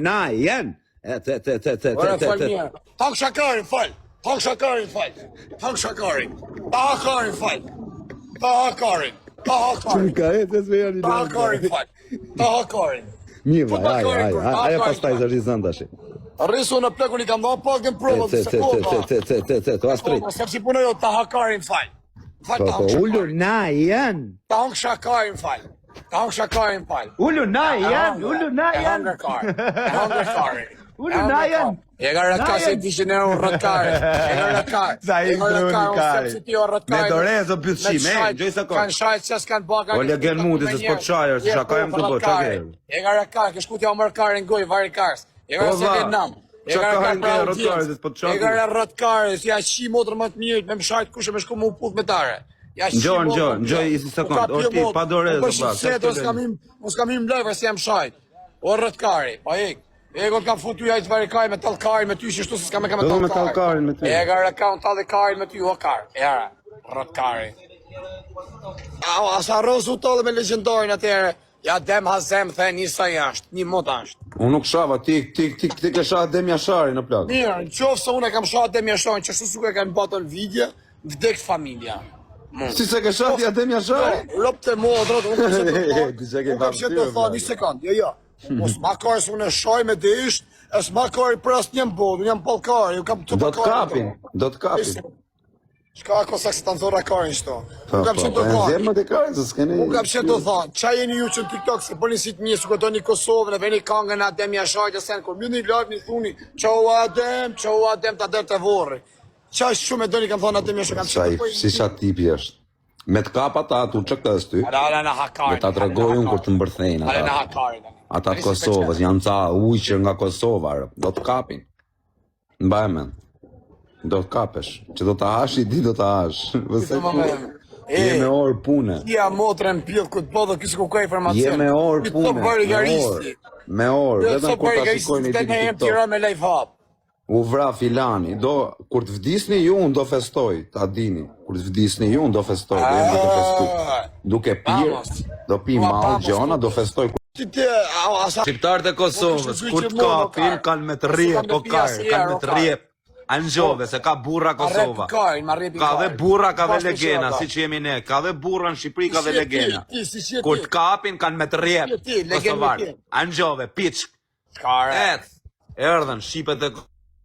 Na, janë. Ora fal mirë. Tank Shakarin fal. Tank Shakarin fal. Tank Shakarin. Tahakarin fal. Tahakarin. Tahakarin. Ka e të zvejani. Tahakarin fal. Tahakarin. Mirë, aja pastaj zë rizën tash. Rrisu në plekun i kam dhënë pakën provë të sekonda. To astrit. Sepse punoj jo Tahakarin fal. Fal Po, Tank ullur Shakarin. na janë. Tank Shakarin fal. Tank Shakarin fal. Ullur na janë, ullur na E janë. hunger car. E hunger car. Ullur na janë. E ka rëtka se t'ishin e unë rëtkare. E ka rëtkare. Sa i ndroni kari. Me dorez o pythshime, gjoj se Kanë shajt që s'kanë baka. O legën mundi se s'po t'shajër, se shaka jam të bo, qa ke? E ka rëtkare, ke shkutja o mërë kare në goj, vari karës. E ka se Vietnam. Qa ka hajnë ke rëtkare, se s'po t'shajër? E ka rëtkare, si ja shi motrë më të mirë, me më shajt kushe me shku më puth me tare. Njoj, isi sekund, orti, pa dorez o pra. Mos kam im lejver se jam shajt. O rëtkare, pa ik. Ego t'kam futu ja i të varikaj me talkarin me ty, që shtu se s'ka me ka me talkarin. Me talkarin me ty. E ka rëkaun talkarin me ty, o kar. E ara, rëtkari. Asa rosu të dhe me legendarin atëre. Ja dem hazem, the njësa jashtë, një mot ashtë. Unë nuk shava, ti ke shaha Dem Jashari në plak. Mirë, në qofë se unë e kam shaha Dem Jasharin, që shtu suke kanë batën vidje, vdekt familja. Si se ke shaha ti Dem Jashari? Lop të modrët, unë kam Ti që të thonë, një sekund, jo. Mos ma kërë se unë e shaj me disht, e s'ma kërë i pras njëm bodë, njëm palkari, Do të kapin. Shka ako sa se të nëzora karin shto. Po, zemë të karin, se s'keni... Unë kam që të thonë, qa jeni ju që në TikTok se bëni si të një, su këto një Kosovën, e veni kangën Adem Jashajt e sen, kur mjë një live një thuni, qau Adem, ta dërë të vorri. Qa është shumë e doni kam thonë Adem Jashajt, kam që të pojnë... Si qatë tipi është. Me të kapa ta atu që këtës ty, Ale në hakarin. me ta të regojnë kur të mbërthejnë Ale në ata. hakarin. Ata të Kosovës, janë ca ujqër nga Kosova, do të kapin. Mbaj men. Do të kapesh. Që do të hash, i di do të hash. Je me orë pune. Ja motrën pjellë këtë bodë, kësë ku ka informacion. Je me orë pune. Me orë. Vetëm kur ta shikojnë i di në TikTok. Me live hub. U vra filani, kur të vdisni ju, unë do festoj, ta dini. Kur të vdisni ju, unë do festoj, do jem duke festu. Duke pirë, do pi malë gjona, do festoj. Shqiptarët e Kosovës, kur të kapin, kanë me të rjep, po kajrë, kanë me të rjep. Angjove, se ka burra Kosova. Ka dhe burra, ka dhe legena, si që jemi ne. Ka dhe burra në Shqipëri, ka dhe legena. Kur të kapin, kanë me të rjep. Kosovarë. Angjove, piç. Erdhen, Shqipet e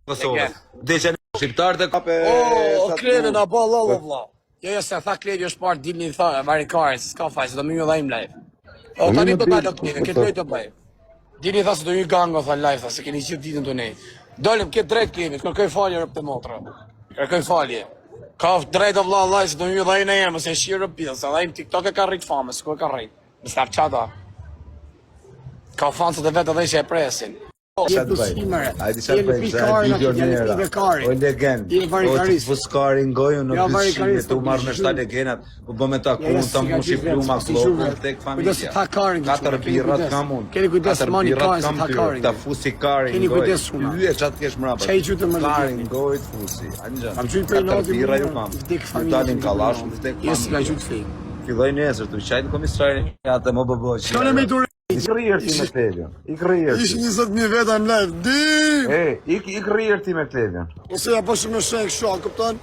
Kosovës. Deqen Shqiptarët e kape... O, Klevi na bo lolo vla. Jo, se tha Klevi është parë dilni i thare, varikare, se s'ka faj, se do më ju dhajmë live. O, tani do t'alë Klevi, këtë lojtë të bëj. Dilni i tha se do ju gango, tha live, tha se keni qëtë ditën të nej. Dolim këtë drejt Klevi, kërkoj falje rëpë të motra. Kërkoj falje. Ka drejt o vla Allah, se do ju dhajnë e jemë, se shirë rëpilë, se dhajmë TikTok e ka rritë fame, se ku e ka rritë. Në Snapchat-a. Ka fansët e vetë dhe ishe e presin. Ajdi qatë bëjmë, se e video njëra, o legend, o të fuskari ngoju në pyshime, të u marrë me 7 legendat, u bë me ta kun, të mu shqiplu ma klopë, tek familja, 4 birrat kam unë, 4 birrat kam ty, ta fusi kari ngoju, ty e qatë kesh mrapa, kari ngoju të fusi, anëgjën, 4 birra ju kam, ju talin kalash, më tek familja, filloj nesër, të qajtë komisarin, ja të më bëboj, I kërrier ti me Klevion. Ishë 20.000 veta në live. Dim! I kërrier ti me Klevion. Ose ja bëshë me shenjë kështu, këpëton?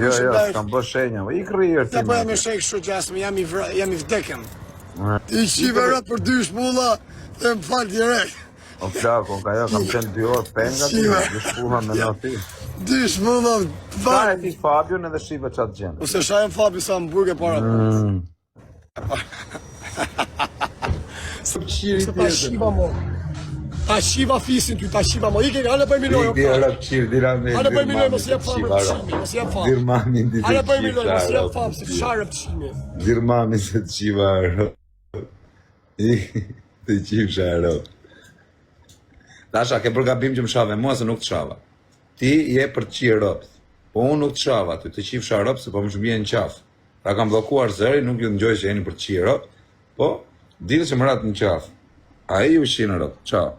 Jo, s'kam bë shenja, i kërrier ti me. Ja bëja me shenjë kështu gjasme, jam i vdekem. I qive rëtë për dysh mulla, dhe më falë direkt. O plako, ka jo, kam qenë 2 orë penga, dysh puha me në ti. Dysh mulla, falë. Ka e ti Fabion edhe shive qatë gjenë. Ose shajem Fabi sa më burge para. Se ta shiva mo. Ta shiva fisin ty, ta shiva mo. Ike, hale për miloj. Hale për miloj, mos jep famë rëpëshimi. Mos jep famë. Dirmamin di të hale për miloj, mos jep famë, se fsha rëpëshimi. Dirmamin se të qiva arro. Të qivë arro. Tasha, ke përgabim që më shave mua se nuk të shava. Ti je për të qirë rëpë. Po unë nuk të shava, të qivë shave rëpë se po më shmbje në qafë. Ta kam blokuar zëri, nuk ju ndjoj që jeni për të qirë rëpë. Po, dilë që më ratë në qafë. A i u shinë rëpë, qao.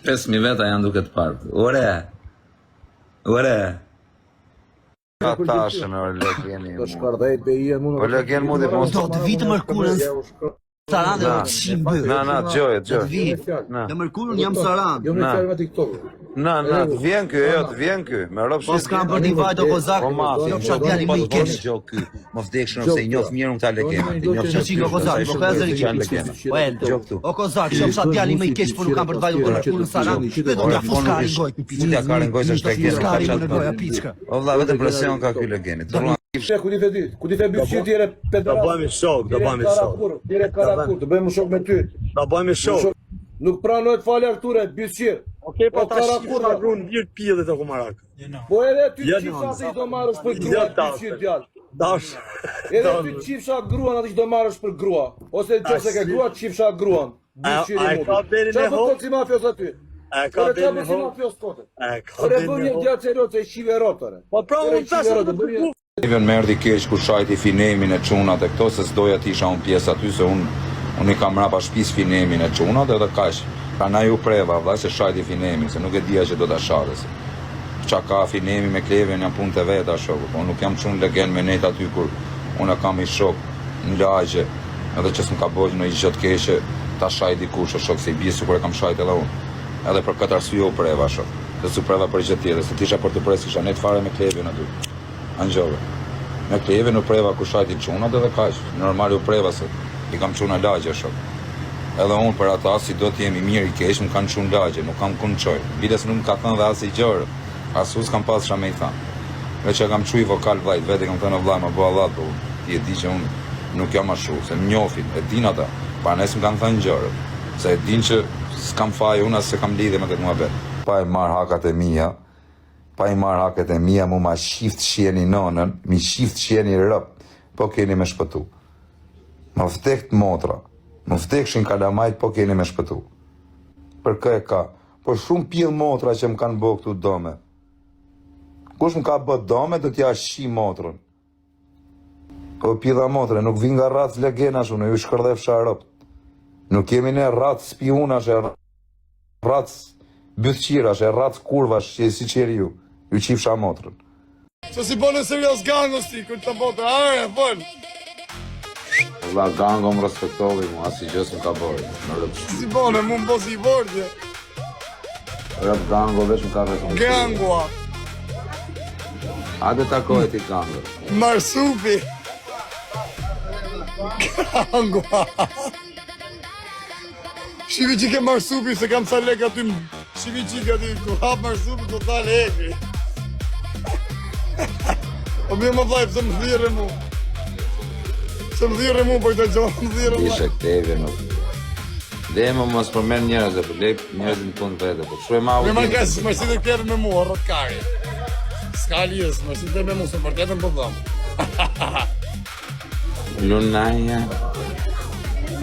5.000 veta janë duke të partë. Ore. Ka tashë me o legeni mu. O legeni mu dhe mos... Do të vitë mërkurën. Sarandë do të shimby. Na, Gjoje. Në mërkurën jam Sarandë. Jo me fjalë me TikTok. Na, të vjen ky, me rob Po s'kam për një vajt o kozak, jo fshat djali më i kesh. Më vdekshën se i njoh mirë unë ta legendë. Që qiko kozak, po ka zëri që. O kozak, që fshat djali më i kesh, po nuk kam për të vajt o mërkurën në Sarandë. Dhe do t'ja fuskari ngoj për piqë. T'ja kare ngoj se është legendë. Fuskari më në goja piqka. O vlla, vetëm presion ka ky legendë. Ku di fe byçi tjere pedara. Do bëjmë shok. Dire Karakur, do bëjmë shok me ty. Do bëjmë shok. Nuk pranohet falë Arture, byçir. Okej, po tash Karakur run vjet pillet e Kumarak. Po edhe ty çifsa se i do marrësh për grua byçir djalë. Dash. Edhe ty çifsa gruan atë që do marrësh për grua. Ose nëse ke grua çifsa gruan. Byçir. Ai ka bërë me ho. Çfarë do mafios aty? Ai ka bërë me ho. Ai ka bërë me ho. Djalë çero se shive rotore. Po pra unë tash Even më erdhi keq kur shajti finemin e çunat e këto se s'doja të isha unë pjesë aty se unë i kam mrapa shtëpis finemin e çunat edhe kaq. Pra na ju preva valla se shajti finemin se nuk e dija që do ta sharrës. Qa ka finemi me klevjen janë punë të veta shoku, po nuk jam çun legend me net aty kur unë kam i shok në lagje edhe që s'm ka bërë në gjë të keqe ta shaj dikush shok se i bie sikur e kam shajt edhe unë. Edhe për këtë arsye u preva shok. Dhe su preva për gjë tjetër, se tisha për të presë kisha net fare me klevjen aty. Angjove. Me kleve në preva ku shajti çunat edhe kaq. Normal u preva se i kam çuna lagje shok. Edhe unë për ata si do të jemi mirë i keq, më kanë çun lagje, nuk kam ku çoj. Biles nuk më ka thënë dhe as i gjë. Asus kam pas çamë i thënë. Veç e kam çuj vokal vllajt, vetë kam thënë vllaj më bëu Allah po. Ti e di që unë nuk jam ashtu, se më njohin, e din ata. Pa nes më kanë thënë gjë. Se e din që s'kam faj unë as se kam lidhje me këtë muhabet. Pa e marr hakat e mia. Pa i marrë haket e mia, mu ma shift qeni nonën, mi shift qeni rëp, po keni me shpëtu. Më vdekt motra, më vdekshin kalamajt, po keni me shpëtu. Për kë e ka, po shumë pjell motra që më kanë bë këtu dome. Kush më ka bë dome, do t'ja shi motrën. Po pjella motre, nuk vin nga rac legenash unë, ju shkërdhef sharëp. Nuk kemi ne rac spionash, rac bythqirash, rac kurvash, që si qeri ju. Ju qifsha motrën. Se si bënë serios gangos ti, kërë të botë, are, bënë. Valla gango më respektovi mu, asi gjës më ka bërë. Si bënë, mu më bësi i bordje. Rëp gango vesh më ka respektovi. Gangoa. Ate takoj ti gango. Marsupi. Gangoa. Shivi që ke marsupi se kam sa lek aty më. Shivi që ke aty, ku hap marsupi, do ta leki. O mirë më vlajpë, se më thire mu. Se më thire mu, po i të gjohë më thire mu. Ishe këteve nuk. Dhe më mos përmen njërës dhe për lep njërës në punë vete, po shuaj ma u me markes, më si të kërë me mua, rëtkari. Ska lijes, më si të me mu, se për tetën për dhëmë. Lunaja.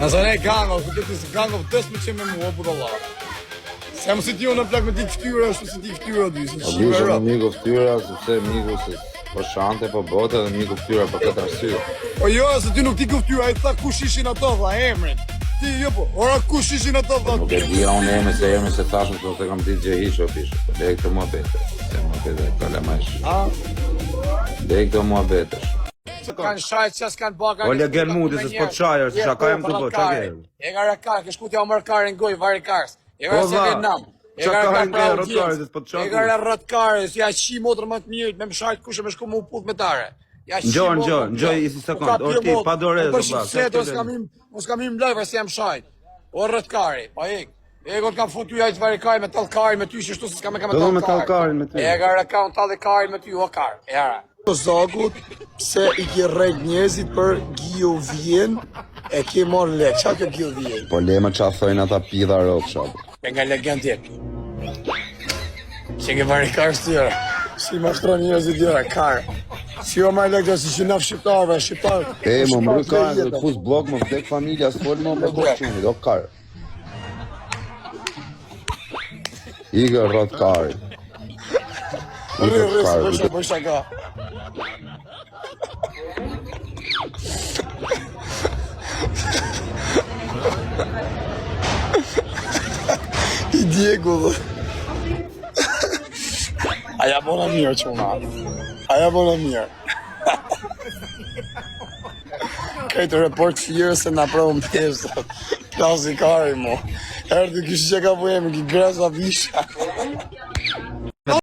Nëse ne gango, ku të si gango, tës me që me mua, për Allah. Se më si t'ju në plak me ti këtyra, është si ti këtyra dy, se Po shime bishë rëp. me miku ftyra, sepse miku se po shante, po bote dhe miku ftyra për këtë arsye. Po jo, se ti nuk ti këtyra, ai tha kush ishin ato, dha, emrin. Ti jo po, ora kush ishin ato, dha. Nuk e dija unë emrin se thashëm se ose kam ditë gjë hiç o bishë. Po le këtë muhabete. Se muhabete ka lamash. A? Le këtë muhabete. Kanë shajt që s'kanë baka. O legel mudi se s'po të shajër, se shaka jam të bë, qa ke? E ka rakar, ke shkutja o mërkare në goj, vari kars. E ka Po, se va, Vietnam. qa ka hajnë ke rëtkare, se s'po të E shajër? ka rëtkare, si ja qi motrë më të mirë, me më shajt kushe me shku më puth me tare. Njoj, i si sekund, o ti, pa dore, për shqipset, o s'kam im lajva se jam shajt. O rëtkari, pa ik. E ka t'kam futu jajt varikari me talkari me ty, që shtu se s'kam e ka me talkari. me talkarin me ty. E ka rakar në talkari me ty, o kar, e ara. Zakut, pse i ke rrejt njerëzit për Gjovjen, e ke marrë lek, qa ke Gjovjen? Po lema qa thojnë ata pidha rokë, shabë. E nga legend tjetë. Që ke varikarës tjera, si ma shtron njerëzit tjera, karë. Si jo ma legend, si që naf shqiptarëve, shqiptarë. E, më mërë karë, do të fus blok, më vdek familja, s'folë më më bëhë qumi, do karë. Ige rrët karë. Rrë, bëj shaka. I Diego dhe. Aja bona mirë quna. Aja bona mirë. krejtë report firë se na provë më teshtë. Plasi kari mo. Erdi kështë që ka pojemi, ki greza visha.